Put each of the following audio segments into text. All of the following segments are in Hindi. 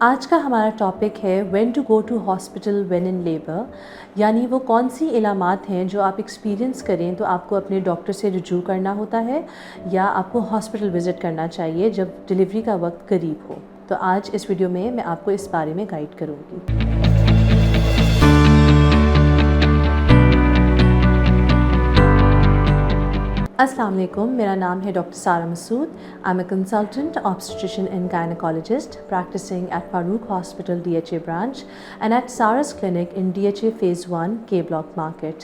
आज का हमारा टॉपिक है when to go to hospital when in labour, यानी वो कौन सी इलामात हैं जो आप एक्सपीरियंस करें तो आपको अपने डॉक्टर से रुजू करना होता है या आपको हॉस्पिटल विज़िट करना चाहिए जब डिलीवरी का वक्त करीब हो। तो आज इस वीडियो में मैं आपको इस बारे में गाइड करूँगी। अस्सलाम वालेकुम, मेरा नाम है doctor Sara Masood. I am a consultant obstetrician and gynaecologist practising at Farooq hospital DHA branch and at Saras clinic in DHA phase 1 के ब्लॉक मार्केट।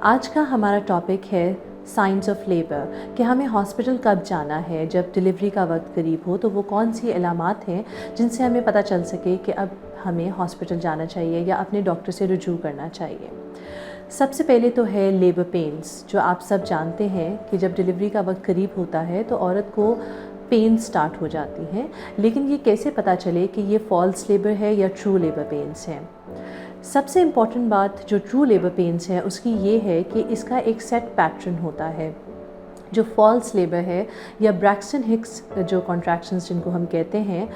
आज का हमारा टॉपिक है साइंस ऑफ लेबर, कि हमें हॉस्पिटल कब जाना है जब डिलीवरी का वक्त करीब हो। तो वो कौन सी इलामात हैं जिनसे हमें पता चल सके कि अब हमें हॉस्पिटल जाना चाहिए या अपने डॉक्टर से रुजू करना चाहिए। सबसे पहले तो है लेबर पेन्स, जो आप सब जानते हैं कि जब डिलीवरी का वक्त करीब होता है तो औरत को पेन स्टार्ट हो जाती हैं। लेकिन ये कैसे पता चले कि ये फॉल्स लेबर है या ट्रू लेबर पेन्स हैं? सबसे इम्पॉर्टेंट बात जो ट्रू लेबर पेन्स है उसकी ये है कि इसका एक सेट पैटर्न होता है। जो फॉल्स लेबर है या ब्रैक्सन हिक्स जो कॉन्ट्रैक्शंस जिनको हम कहते हैं,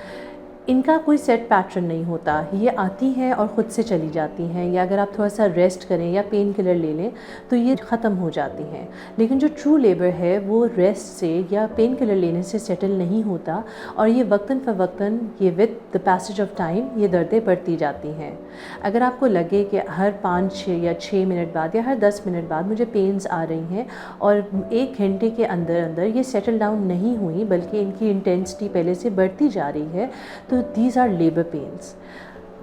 इनका कोई सेट पैटर्न नहीं होता। ये आती हैं और ख़ुद से चली जाती हैं, या अगर आप थोड़ा सा रेस्ट करें या पेन किलर ले लें तो ये ख़त्म हो जाती हैं। लेकिन जो ट्रू लेबर है वो रेस्ट से या पेन किलर लेने से सेटल नहीं होता, और ये वक्तन फ़वक्तन ये with the passage of time ये दर्दें बढ़ती जाती हैं। अगर आपको लगे कि हर 5 या 6 मिनट बाद या हर 10 मिनट बाद मुझे पेन्स आ रही हैं और 1 घंटे के अंदर अंदर ये सेटल डाउन नहीं हुई बल्कि इनकी इंटेंसिटी पहले से बढ़ती जा रही है, तो दीज आर लेबर पेन्स।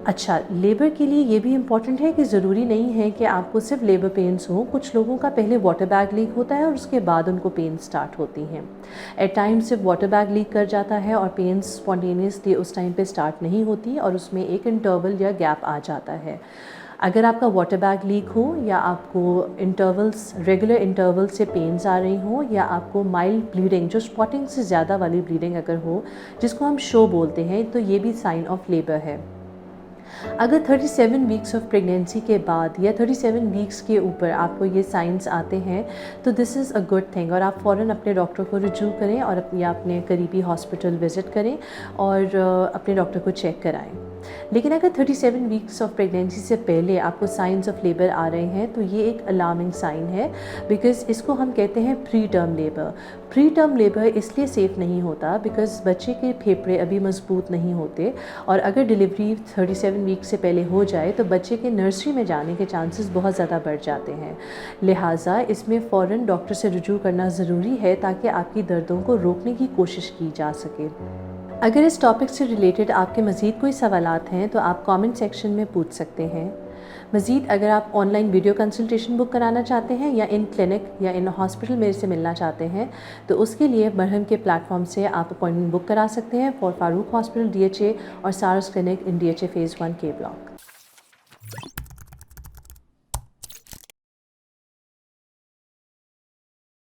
अच्छा, लेबर के लिए ये भी इम्पॉर्टेंट है कि ज़रूरी नहीं है कि आपको सिर्फ लेबर पेन्स हो। कुछ लोगों का पहले वाटर बैग लीक होता है और उसके बाद उनको पेन स्टार्ट होती हैं। एट टाइम्स सिर्फ वाटर बैग लीक कर जाता है और पेन्स स्पॉन्टेनियसली उस टाइम पे स्टार्ट नहीं होती और उसमें एक इंटरवल या गैप आ जाता है। अगर आपका वाटर बैग लीक हो या आपको रेगुलर इंटरवल से पेन्स आ रही हो, या आपको माइल्ड ब्लीडिंग जो स्पॉटिंग से ज़्यादा वाली ब्लीडिंग अगर हो, जिसको हम शो बोलते हैं, तो ये भी साइन ऑफ लेबर है। अगर 37 वीक्स ऑफ प्रेगनेंसी के बाद या 37 वीक्स के ऊपर आपको ये साइंस आते हैं तो this is a good thing, और आप फ़ौरन अपने डॉक्टर को रुजू करें और या अपने करीबी हॉस्पिटल विज़िट करें और अपने डॉक्टर को चेक कराएं। लेकिन अगर 37 वीक्स ऑफ प्रेगनेंसी से पहले आपको साइंस ऑफ लेबर आ रहे हैं तो ये एक अलार्मिंग साइन है, बिकॉज़ इसको हम कहते हैं pre term labour. Pre term labour इसलिए सेफ़ नहीं होता बिकॉज़ बच्चे के फेफड़े अभी मजबूत नहीं होते, और अगर डिलीवरी 37 वीक से पहले हो जाए तो बच्चे के नर्सरी में जाने के चांसेस बहुत ज़्यादा बढ़ जाते हैं। लिहाजा इसमें फ़ौरन डॉक्टर से रुजू करना ज़रूरी है ताकि आपकी दर्दों को रोकने की कोशिश की जा सके। अगर इस टॉपिक से रिलेटेड आपके मज़ीद कोई सवालात हैं तो आप कमेंट सेक्शन में पूछ सकते हैं। मज़ीद अगर आप ऑनलाइन वीडियो कंसल्टेशन बुक कराना चाहते हैं या इन क्लिनिक या इन हॉस्पिटल मेरे से मिलना चाहते हैं तो उसके लिए मरहम के प्लेटफॉर्म से आप अपॉइंटमेंट बुक करा सकते हैं फॉर फारूक हॉस्पिटल DHA और सारस क्लिनिक इन DHA फेज़ 1 के ब्लॉक।